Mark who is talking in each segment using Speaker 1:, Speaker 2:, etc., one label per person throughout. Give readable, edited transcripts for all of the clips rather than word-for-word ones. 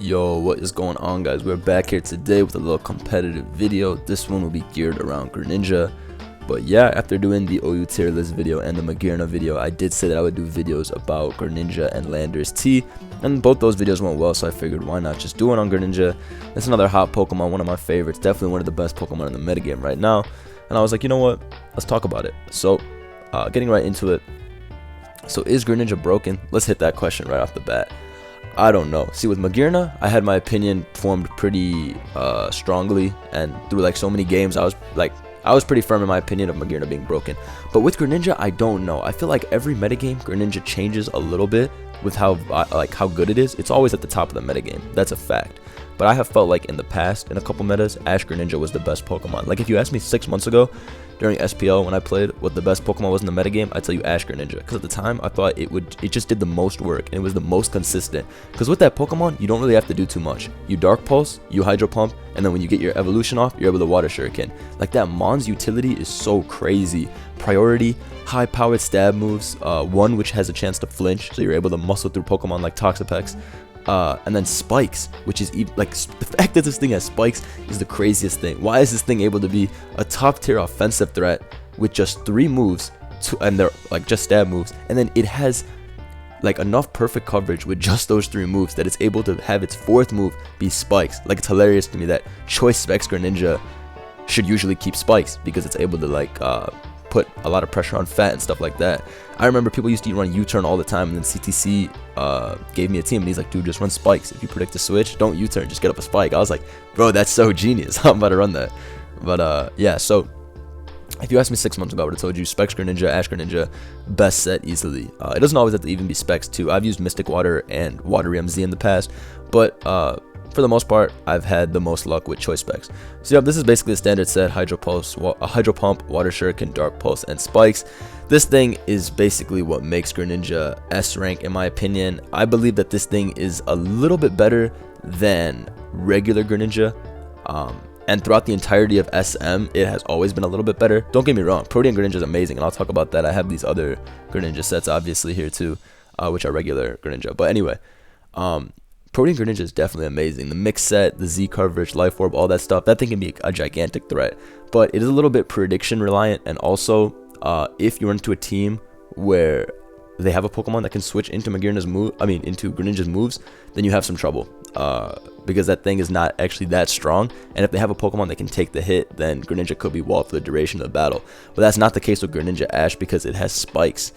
Speaker 1: Yo, what is going on, guys? We're back here today with a little competitive video. This one will be geared around Greninja. But yeah, after doing the OU tier list video and the magearna video, I did say that I would do videos about Greninja and Landorus T, and both those videos went well, so I figured why not just do one on Greninja. It's another hot Pokemon, one of my favorites, definitely one of the best Pokemon in the metagame right now. And I was like, you know what, let's talk about it. So getting right into it, so is Greninja broken? Let's hit that question right off the bat. I don't know. See, with magearna, I had my opinion formed pretty strongly, and through like so many games, I was pretty firm in my opinion of magearna being broken. But with Greninja, I don't know. I feel like every metagame, Greninja changes a little bit with how good it is. It's always at the top of the metagame. That's a fact. But I have felt like in the past, in a couple metas, Ash Greninja was the best Pokemon. Like if you asked me 6 months ago, during SPL when I played, what the best Pokemon was in the metagame, I'd tell you Ash Greninja. Because at the time, I thought it just did the most work, and it was the most consistent. Because with that Pokemon, you don't really have to do too much. You Dark Pulse, you Hydro Pump, and then when you get your evolution off, you're able to Water Shuriken. Like that Mon's utility is so crazy. Priority, high-powered stab moves, one which has a chance to flinch, so you're able to muscle through Pokemon like Toxapex. And then spikes, which is like the fact that this thing has spikes is the craziest thing. Why is this thing able to be a top tier offensive threat with just 3 moves and they're like just stab moves, and then it has like enough perfect coverage with just those 3 moves that it's able to have its 4th move be spikes. Like it's hilarious to me that Choice Specs Greninja should usually keep spikes because it's able to like put a lot of pressure on fat and stuff like that. I remember people used to run U-turn all the time, and then CTC gave me a team and he's like, dude, just run spikes. If you predict a switch, don't U-turn, just get up a spike. I was like, bro, that's so genius. I'm about to run that. But yeah, so if you asked me 6 months ago, I would have told you Specs Greninja, Ash Greninja, best set easily. It doesn't always have to even be Specs too. I've used Mystic Water and Water MZ in the past, but for the most part, I've had the most luck with Choice Specs. So yeah, this is basically a standard set: Hydro Pulse, Hydro Pump, Water Shuriken, Dark Pulse, and Spikes. This thing is basically what makes Greninja S rank in my opinion. I believe that this thing is a little bit better than regular Greninja. And throughout the entirety of SM, it has always been a little bit better. Don't get me wrong, Protean Greninja is amazing, and I'll talk about that. I have these other Greninja sets obviously here too, which are regular Greninja. But anyway, Protean Greninja is definitely amazing. The mix set, the Z coverage, Life Orb, all that stuff, that thing can be a gigantic threat. But it is a little bit prediction reliant, and also if you run into a team where they have a Pokemon that can switch into into Greninja's moves, then you have some trouble. Because that thing is not actually that strong, and if they have a Pokemon that can take the hit, then Greninja could be walled for the duration of the battle. But that's not the case with Greninja Ash because it has spikes.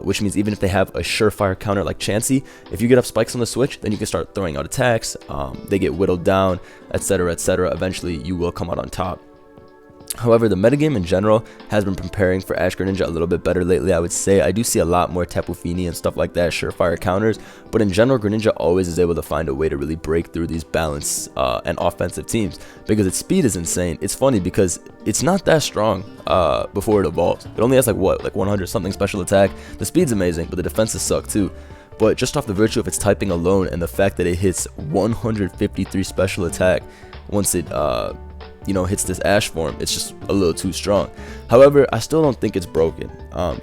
Speaker 1: Which means even if they have a surefire counter like Chansey, if you get up spikes on the switch, then you can start throwing out attacks, they get whittled down, etc, etc. Eventually you will come out on top. However, the metagame in general has been preparing for Ash Greninja a little bit better lately, I would say. I do see a lot more Tapu Fini and stuff like that, surefire counters, but in general, Greninja always is able to find a way to really break through these balanced and offensive teams because its speed is insane. It's funny because it's not that strong before it evolves. It only has like 100 something special attack. The speed's amazing, but the defenses suck too. But just off the virtue of its typing alone and the fact that it hits 153 special attack once it hits this Ash form, it's just a little too strong. However, I still don't think it's broken.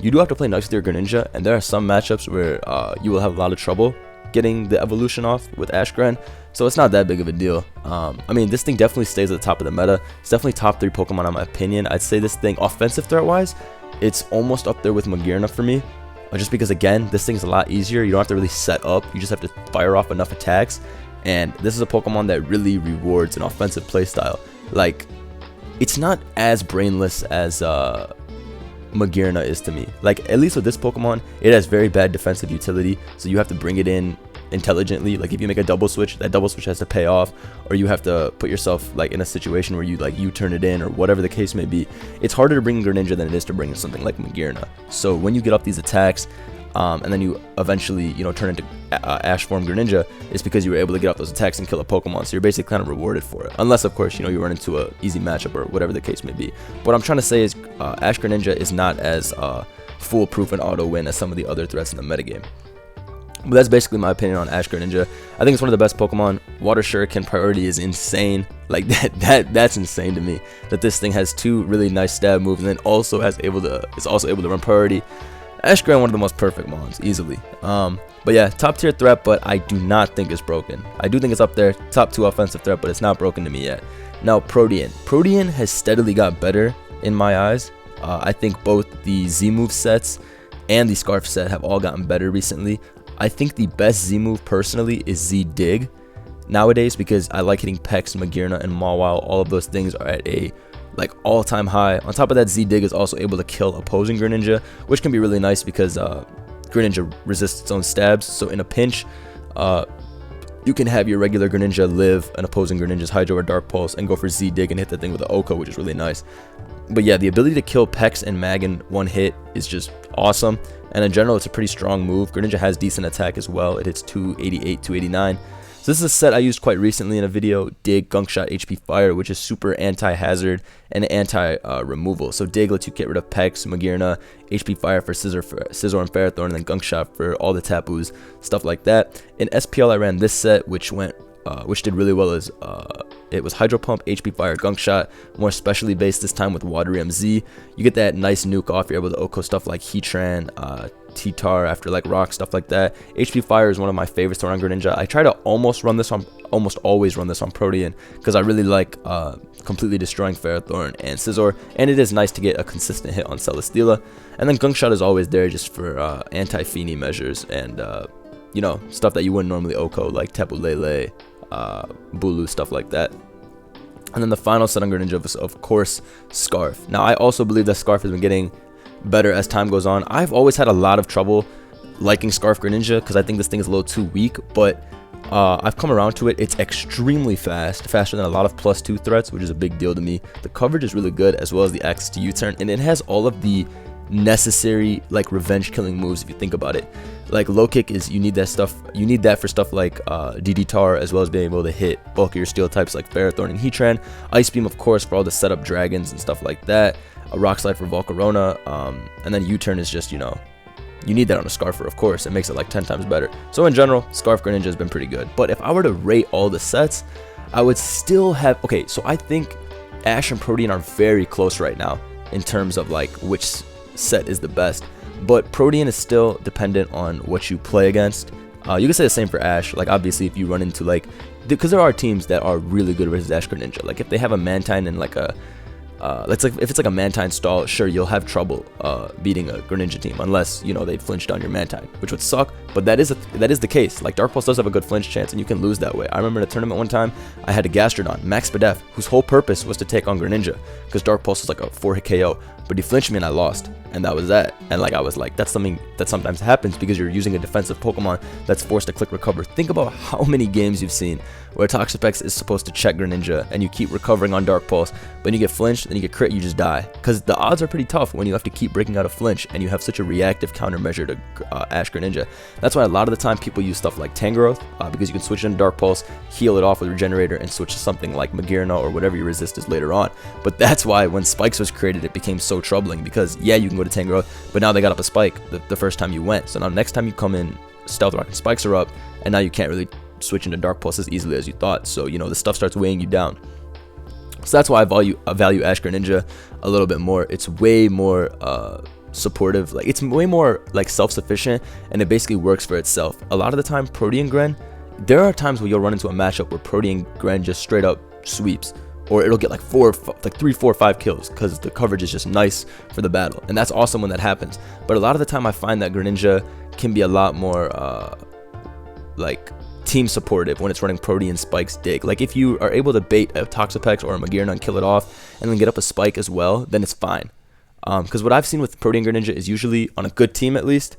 Speaker 1: You do have to play nice with your Greninja, and there are some matchups where you will have a lot of trouble getting the evolution off with Ash Gren, so it's not that big of a deal. I mean, this thing definitely stays at the top of the meta. It's definitely top 3 Pokemon in my opinion. I'd say this thing, offensive threat wise, it's almost up there with magearna for me, just because again, this thing's a lot easier. You don't have to really set up, you just have to fire off enough attacks, and this is a Pokemon that really rewards an offensive playstyle. Like, it's not as brainless as magearna is to me. Like, at least with this Pokemon, it has very bad defensive utility, so you have to bring it in intelligently. Like, if you make a double switch, that double switch has to pay off, or you have to put yourself like in a situation where you turn it in, or whatever the case may be. It's harder to bring in Greninja than it is to bring in something like magearna. So when you get up these attacks, and then you eventually turn into Ash form Greninja, it's because you were able to get off those attacks and kill a Pokemon, so you're basically kind of rewarded for it, unless of course you run into a easy matchup or whatever the case may be. What I'm trying to say is Ash Greninja is not as foolproof and auto win as some of the other threats in the metagame. But that's basically my opinion on Ash Greninja. I think it's one of the best Pokemon. Water Shuriken priority is insane. Like that's insane to me, that this thing has 2 really nice stab moves and then it's also able to run priority. Ash Gran, one of the most perfect mons, easily. But yeah, top tier threat, but I do not think it's broken. I do think it's up there, top 2 offensive threat, but it's not broken to me yet. Now, Protean. Protean has steadily got better in my eyes. I think both the Z move sets and the Scarf set have all gotten better recently. I think the best Z move personally is Z Dig nowadays, because I like hitting Pex, magearna, and Mawile. All of those things are at a like all-time high. On top of that, Z Dig is also able to kill opposing Greninja, which can be really nice because Greninja resists its own stabs. So in a pinch, you can have your regular Greninja live an opposing Greninja's Hydro or Dark Pulse and go for Z Dig and hit the thing with the Oko, which is really nice. But yeah, the ability to kill Pex and Mag in one hit is just awesome. And in general, it's a pretty strong move. Greninja has decent attack as well. It hits 288, 289. So this is a set I used quite recently in a video, Dig, Gunk Shot, HP Fire, which is super anti-hazard and anti-removal. So Dig lets you get rid of Pex, Magearna, HP Fire for Scissor and Ferrothorn, and then Gunk Shot for all the Tapus, stuff like that. In SPL, I ran this set, which did really well as it was Hydro Pump, HP Fire, Gunk Shot, more specially based this time with Watery MZ. You get that nice nuke off. You're able to Oko stuff like Heatran, T-Tar after like rock, stuff like that. HP Fire is one of my favorites to run Greninja. I try to almost always run this on Protean because I really like completely destroying Ferrothorn and Scizor, and it is nice to get a consistent hit on Celesteela. And then Gunk Shot is always there just for anti-Feeny measures and you know, stuff that you wouldn't normally Oko, like Tapu Lele, Bulu, stuff like that. And then the final set on Greninja was, of course, Scarf. Now, I also believe that Scarf has been getting better as time goes on. I've always had a lot of trouble liking Scarf Greninja because I think this thing is a little too weak, but I've come around to it. It's extremely fast, faster than a lot of +2 threats, which is a big deal to me. The coverage is really good, as well as the access to U-turn, and it has all of the necessary like revenge killing moves if you think about it. Like low kick is, you need that stuff, you need that for stuff like DD Tar, as well as being able to hit bulk of your steel types like Ferrothorn and Heatran. Ice Beam, of course, for all the setup dragons and stuff like that. A Rock Slide for Volcarona, and then U-turn is just, you know, you need that on a Scarfer, of course. It makes it like 10 times better. So in general, Scarf Greninja has been pretty good. But if I were to rate all the sets, I would still have, okay, so I think Ash and Protean are very close right now in terms of like which set is the best, but Protean is still dependent on what you play against. You can say the same for Ash. Like obviously if you run into like, because there are teams that are really good versus Ash Greninja, like if they have a Mantine and like a if it's like a Mantine stall, sure, you'll have trouble beating a Greninja team unless, you know, they flinched on your Mantine, which would suck, but that is the case. Like Dark Pulse does have a good flinch chance and you can lose that way. I remember in a tournament one time I had a Gastrodon, Max Spadef, whose whole purpose was to take on Greninja because Dark Pulse was like a 4-hit KO, but he flinched me and I lost, and that was that. And like I was like, that's something that sometimes happens because you're using a defensive Pokemon that's forced to click recover. Think about how many games you've seen where Toxapex is supposed to check Greninja and you keep recovering on Dark Pulse, but then you get flinched, then you get crit, you just die. Because the odds are pretty tough when you have to keep breaking out a flinch and you have such a reactive countermeasure to Ash Greninja. That's why a lot of the time people use stuff like Tangrowth, because you can switch into Dark Pulse, heal it off with Regenerator, and switch to something like Magearna or whatever your resist is later on. But that's why when Spikes was created, it became so troubling because, yeah, you can go to Tangrowth, but now they got up a Spike the first time you went. So now next time you come in, Stealth Rock and Spikes are up, and now you can't really switch into Dark Pulse as easily as you thought. So, you know, the stuff starts weighing you down. So that's why I value Ash Greninja a little bit more. It's way more supportive, like it's way more like self-sufficient, and it basically works for itself. A lot of the time, Protean Gren, there are times where you'll run into a matchup where Protean Gren just straight up sweeps, or it'll get like 3, 4, 5 kills because the coverage is just nice for the battle, and that's awesome when that happens. But a lot of the time I find that Greninja can be a lot more like team supportive when it's running Protean, Spikes, Dig. Like if you are able to bait a Toxapex or a Magearna and kill it off and then get up a Spike as well, then it's fine. Because what I've seen with Protean Greninja is usually on a good team, at least,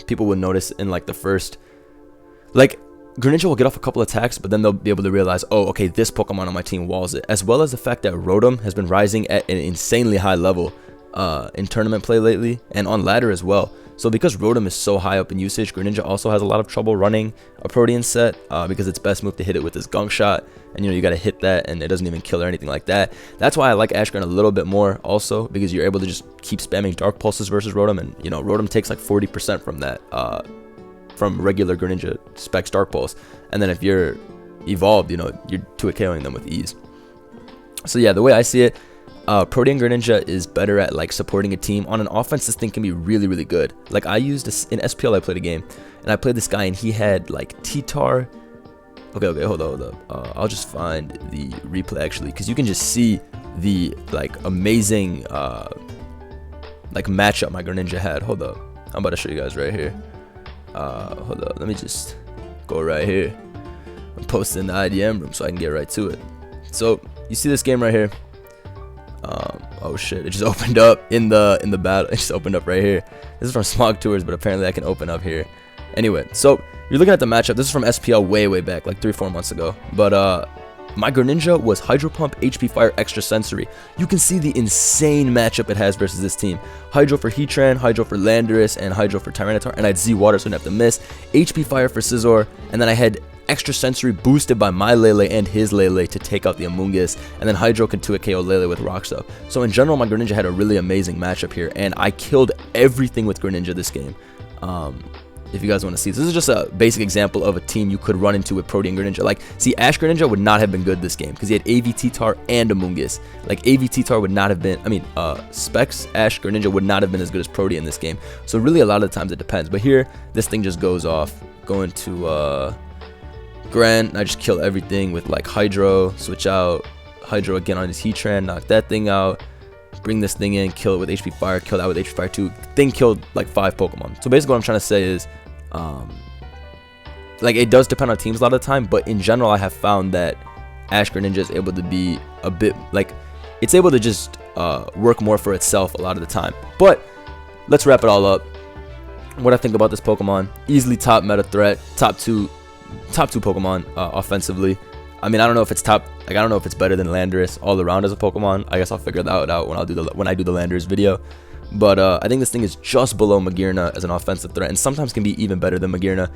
Speaker 1: people will notice in like the first, like Greninja will get off a couple attacks, but then they'll be able to realize, oh, okay, this Pokemon on my team walls it. As well as the fact that Rotom has been rising at an insanely high level in tournament play lately and on ladder as well. So because Rotom is so high up in usage, Greninja also has a lot of trouble running a Protean set because its best move to hit it with is Gunk Shot, and you know you got to hit that and it doesn't even kill or anything like that. That's why I like Ash Gren a little bit more also, because you're able to just keep spamming Dark Pulses versus Rotom, and you know Rotom takes like 40% from that from regular Greninja specs Dark Pulse, and then if you're evolved, you know you're 2-KOing them with ease. So yeah, the way I see it, Protean Greninja is better at like supporting a team. On an offense, this thing can be really good. Like I used this in SPL. I played a game and I played this guy and he had like T-Tar. Okay, hold up. I'll just find the replay actually, because you can just see the like amazing like matchup my Greninja had. Hold up, I'm about to show you guys right here. Hold up, let me just go right here. I'm posting the IDM room so I can get right to it. So you see this game right here. Oh shit, it just opened up in the battle. It just opened up right here. This is from Smog Tours, but apparently I can open up here. Anyway, so you're looking at the matchup. This is from SPL way back, like 3-4 months ago. But my Greninja was Hydro Pump, HP Fire, Extra Sensory. You can see the insane matchup it has versus this team. Hydro for Heatran, Hydro for Landorus, and Hydro for Tyranitar. And I had Z Water, so I didn't have to miss. HP Fire for Scizor, and then I had Extra Sensory boosted by my Lele and his Lele to take out the Amoonguss, and then Hydro can 2-hit KO Lele with Rock Stuff. So in general, my Greninja had a really amazing matchup here, and I killed everything with Greninja this game. If you guys want to see this is just a basic example of a team you could run into with Protean Greninja. Like, see, Ash Greninja would not have been good this game because he had AV T-Tar and Amoonguss. Like, AV T-Tar would not have been, Specs Ash Greninja would not have been as good as Protean in this game. So really, a lot of the times it depends. But here, this thing just goes off. Going to Gren, I just kill everything with like Hydro, switch out Hydro again on his Heatran, knock that thing out, bring this thing in, kill it with HP Fire, kill that with HP Fire 2. Thing killed like 5 Pokemon. So basically what I'm trying to say is, like, it does depend on teams a lot of the time, but in general I have found that Ash Greninja is able to be a bit, like, it's able to just work more for itself a lot of the time. But let's wrap it all up. What I think about this Pokemon: easily top meta threat, top two Pokemon offensively. I mean, I don't know if it's top, like, I don't know if it's better than Landorus all around as a Pokemon. I guess I'll figure that out when I do the Landorus video. But I think this thing is just below magearna as an offensive threat, and sometimes can be even better than magearna.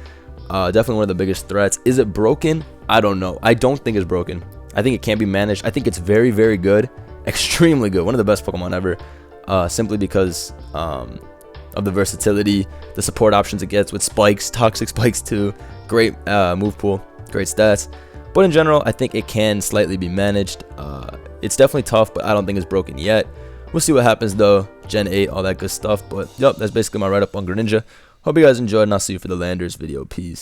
Speaker 1: Definitely one of the biggest threats. Is it broken? I don't know. I don't think it's broken. I think it can be managed. I think it's very good, extremely good, one of the best Pokemon ever, simply because of the versatility, the support options it gets with spikes, toxic spikes too, great move pool, great stats. But in general, I think it can slightly be managed. It's definitely tough, but I don't think it's broken yet. We'll see what happens though, Gen 8, all that good stuff. But yep, that's basically my write-up on Greninja. Hope you guys enjoyed, and I'll see you for the Landorus video. Peace.